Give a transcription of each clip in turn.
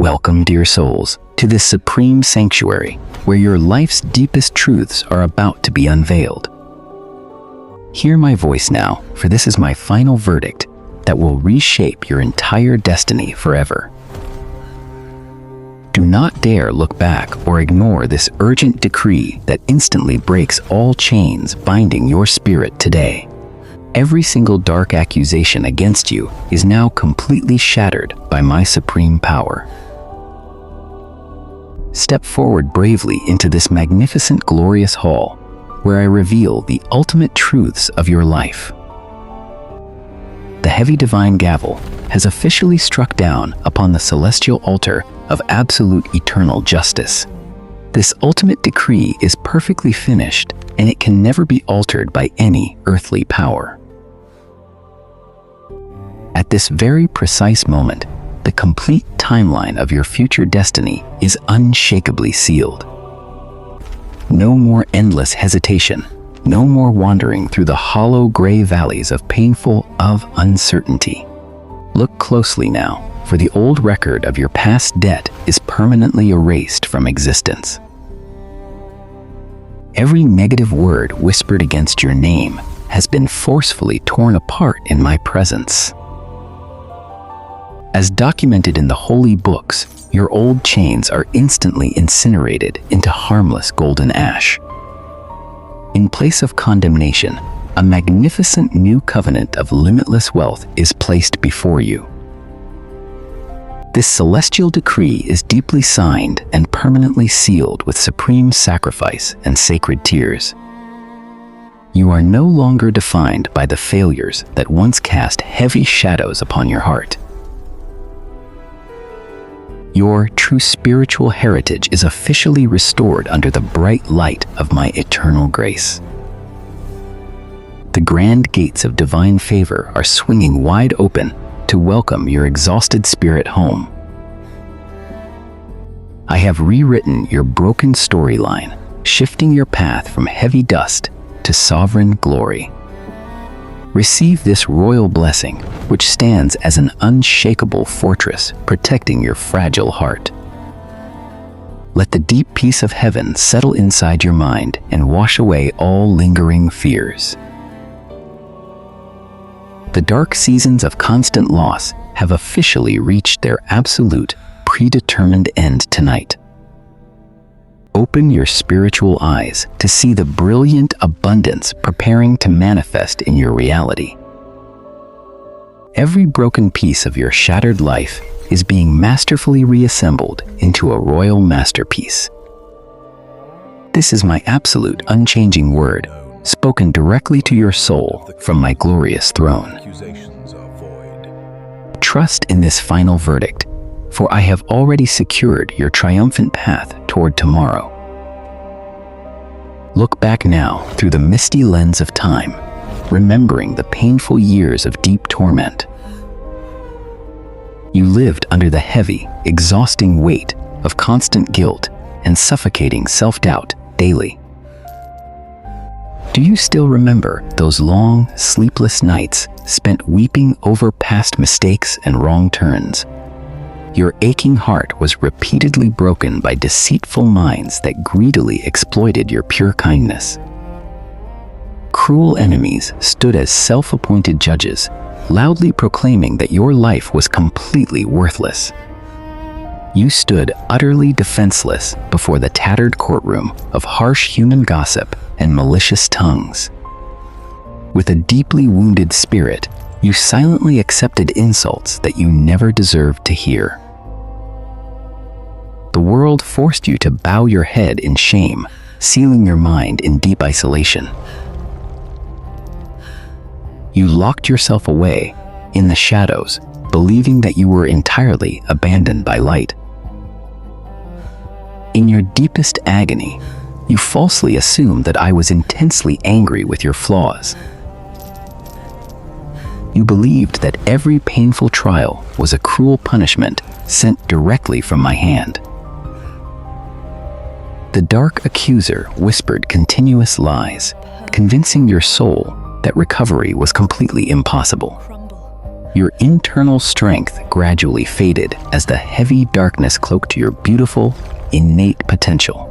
Welcome, dear souls, to this supreme sanctuary where your life's deepest truths are about to be unveiled. Hear my voice now, for this is my final verdict that will reshape your entire destiny forever. Do not dare look back or ignore this urgent decree that instantly breaks all chains binding your spirit today. Every single dark accusation against you is now completely shattered by my supreme power. Step forward bravely into this magnificent, glorious hall, where I reveal the ultimate truths of your life. The heavy divine gavel has officially struck down upon the celestial altar of absolute eternal justice. This ultimate decree is perfectly finished, and it can never be altered by any earthly power. At this very precise moment, the complete timeline of your future destiny is unshakably sealed. No more endless hesitation, no more wandering through the hollow gray valleys of uncertainty. Look closely now, for the old record of your past debt is permanently erased from existence. Every negative word whispered against your name has been forcefully torn apart in my presence. As documented in the holy books, your old chains are instantly incinerated into harmless golden ash. In place of condemnation, a magnificent new covenant of limitless wealth is placed before you. This celestial decree is deeply signed and permanently sealed with supreme sacrifice and sacred tears. You are no longer defined by the failures that once cast heavy shadows upon your heart. Your true spiritual heritage is officially restored under the bright light of my eternal grace. The grand gates of divine favor are swinging wide open to welcome your exhausted spirit home. I have rewritten your broken storyline, shifting your path from heavy dust to sovereign glory. Receive this royal blessing, which stands as an unshakable fortress protecting your fragile heart. Let the deep peace of heaven settle inside your mind and wash away all lingering fears. The dark seasons of constant loss have officially reached their absolute, predetermined end tonight. Open your spiritual eyes to see the brilliant abundance preparing to manifest in your reality. Every broken piece of your shattered life is being masterfully reassembled into a royal masterpiece. This is my absolute unchanging word, spoken directly to your soul from my glorious throne. Trust in this final verdict, for I have already secured your triumphant path toward tomorrow. Look back now through the misty lens of time, remembering the painful years of deep torment. You lived under the heavy, exhausting weight of constant guilt and suffocating self-doubt daily. Do you still remember those long, sleepless nights spent weeping over past mistakes and wrong turns? Your aching heart was repeatedly broken by deceitful minds that greedily exploited your pure kindness. Cruel enemies stood as self-appointed judges, loudly proclaiming that your life was completely worthless. You stood utterly defenseless before the tattered courtroom of harsh human gossip and malicious tongues. With a deeply wounded spirit, you silently accepted insults that you never deserved to hear. The world forced you to bow your head in shame, sealing your mind in deep isolation. You locked yourself away in the shadows, believing that you were entirely abandoned by light. In your deepest agony, you falsely assumed that I was intensely angry with your flaws. You believed that every painful trial was a cruel punishment sent directly from my hand. The dark accuser whispered continuous lies, convincing your soul that recovery was completely impossible. Your internal strength gradually faded as the heavy darkness cloaked your beautiful, innate potential.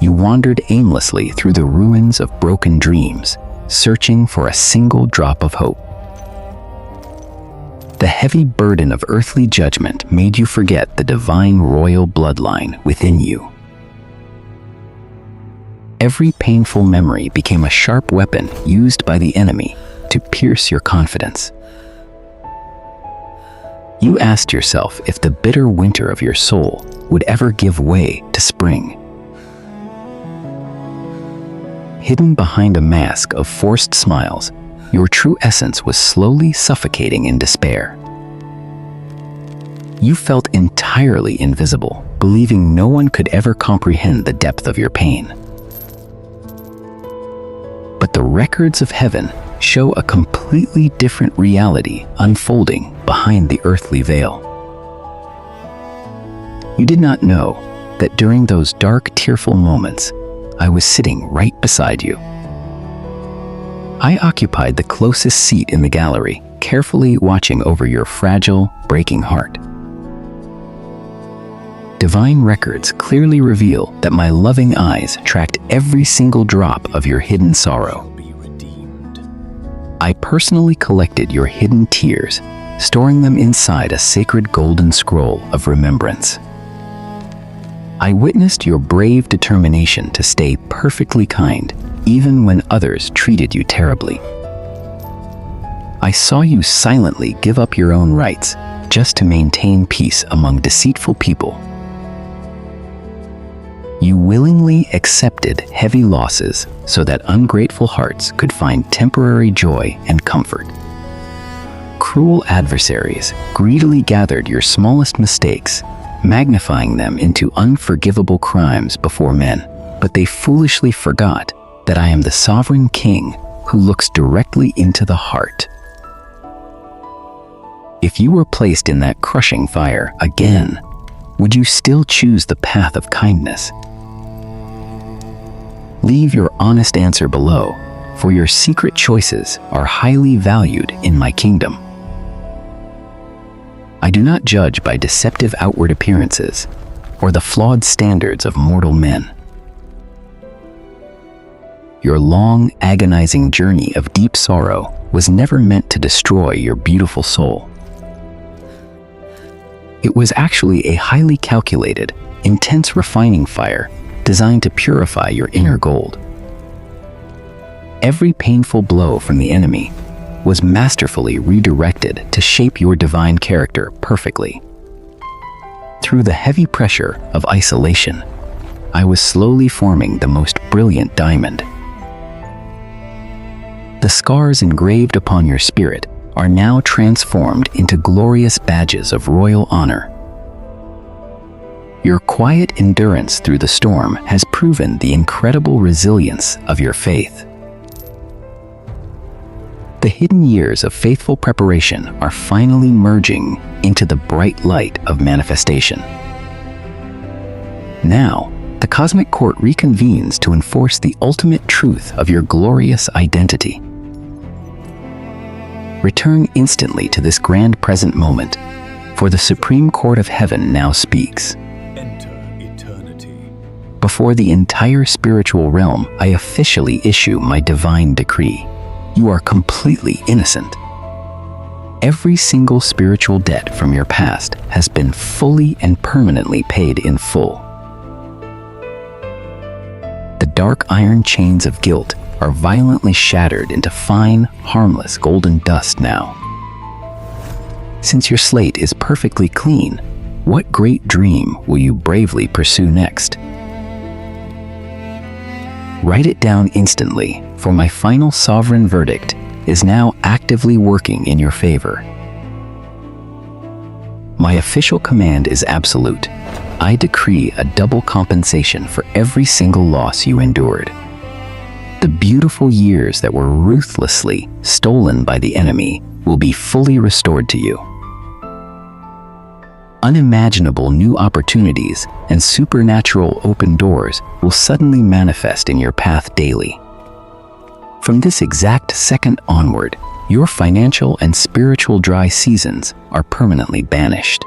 You wandered aimlessly through the ruins of broken dreams, searching for a single drop of hope. The heavy burden of earthly judgment made you forget the divine royal bloodline within you. Every painful memory became a sharp weapon used by the enemy to pierce your confidence. You asked yourself if the bitter winter of your soul would ever give way to spring. Hidden behind a mask of forced smiles, your true essence was slowly suffocating in despair. You felt entirely invisible, believing no one could ever comprehend the depth of your pain. But the records of heaven show a completely different reality unfolding behind the earthly veil. You did not know that during those dark, tearful moments, I was sitting right beside you. I occupied the closest seat in the gallery, carefully watching over your fragile, breaking heart. Divine records clearly reveal that my loving eyes tracked every single drop of your hidden sorrow. I personally collected your hidden tears, storing them inside a sacred golden scroll of remembrance. I witnessed your brave determination to stay perfectly kind, even when others treated you terribly. I saw you silently give up your own rights just to maintain peace among deceitful people. You willingly accepted heavy losses so that ungrateful hearts could find temporary joy and comfort. Cruel adversaries greedily gathered your smallest mistakes, magnifying them into unforgivable crimes before men, but they foolishly forgot that I am the sovereign king who looks directly into the heart. If you were placed in that crushing fire again, would you still choose the path of kindness? Leave your honest answer below, for your secret choices are highly valued in my kingdom. I do not judge by deceptive outward appearances or the flawed standards of mortal men. Your long, agonizing journey of deep sorrow was never meant to destroy your beautiful soul. It was actually a highly calculated, intense refining fire designed to purify your inner gold. Every painful blow from the enemy was masterfully redirected to shape your divine character perfectly. Through the heavy pressure of isolation, I was slowly forming the most brilliant diamond. The scars engraved upon your spirit are now transformed into glorious badges of royal honor. Your quiet endurance through the storm has proven the incredible resilience of your faith. The hidden years of faithful preparation are finally merging into the bright light of manifestation. Now, the cosmic court reconvenes to enforce the ultimate truth of your glorious identity. Return instantly to this grand present moment, for the Supreme Court of Heaven now speaks. Before the entire spiritual realm, I officially issue my divine decree. You are completely innocent. Every single spiritual debt from your past has been fully and permanently paid in full. The dark iron chains of guilt are violently shattered into fine, harmless golden dust now. Since your slate is perfectly clean, what great dream will you bravely pursue next? Write it down instantly, for my final sovereign verdict is now actively working in your favor. My official command is absolute. I decree a double compensation for every single loss you endured. The beautiful years that were ruthlessly stolen by the enemy will be fully restored to you. Unimaginable new opportunities and supernatural open doors will suddenly manifest in your path daily. From this exact second onward, Your financial and spiritual dry seasons are permanently banished.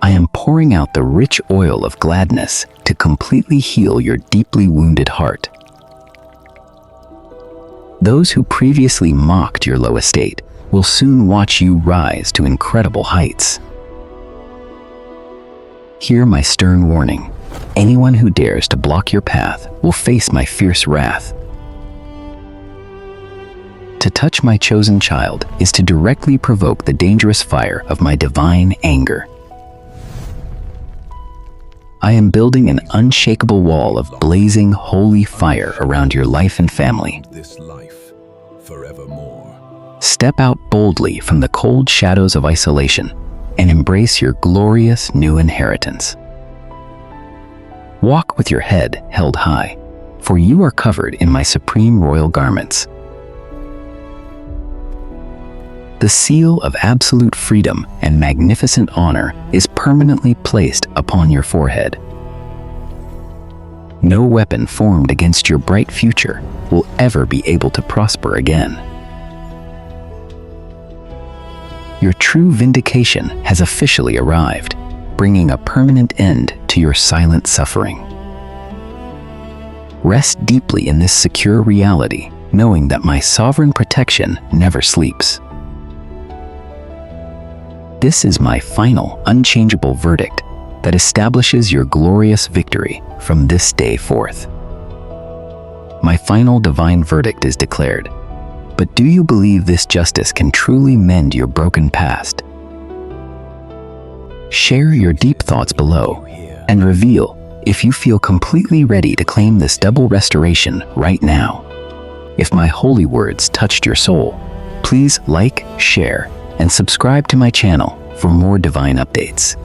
I am pouring out the rich oil of gladness to completely heal your deeply wounded heart. Those who previously mocked your low estate will soon watch you rise to incredible heights. Hear my stern warning. Anyone who dares to block your path will face my fierce wrath. To touch my chosen child is to directly provoke the dangerous fire of my divine anger. I am building an unshakable wall of blazing holy fire around your life and family. This life forevermore. Step out boldly from the cold shadows of isolation and embrace your glorious new inheritance. Walk with your head held high, for you are covered in my supreme royal garments. The seal of absolute freedom and magnificent honor is permanently placed upon your forehead. No weapon formed against your bright future will ever be able to prosper again. Your true vindication has officially arrived, bringing a permanent end to your silent suffering. Rest deeply in this secure reality, knowing that my sovereign protection never sleeps. This is my final, unchangeable verdict that establishes your glorious victory from this day forth. My final divine verdict is declared. But do you believe this justice can truly mend your broken past? Share your deep thoughts below and reveal if you feel completely ready to claim this double restoration right now. If my holy words touched your soul, please like, share, and subscribe to my channel for more divine updates.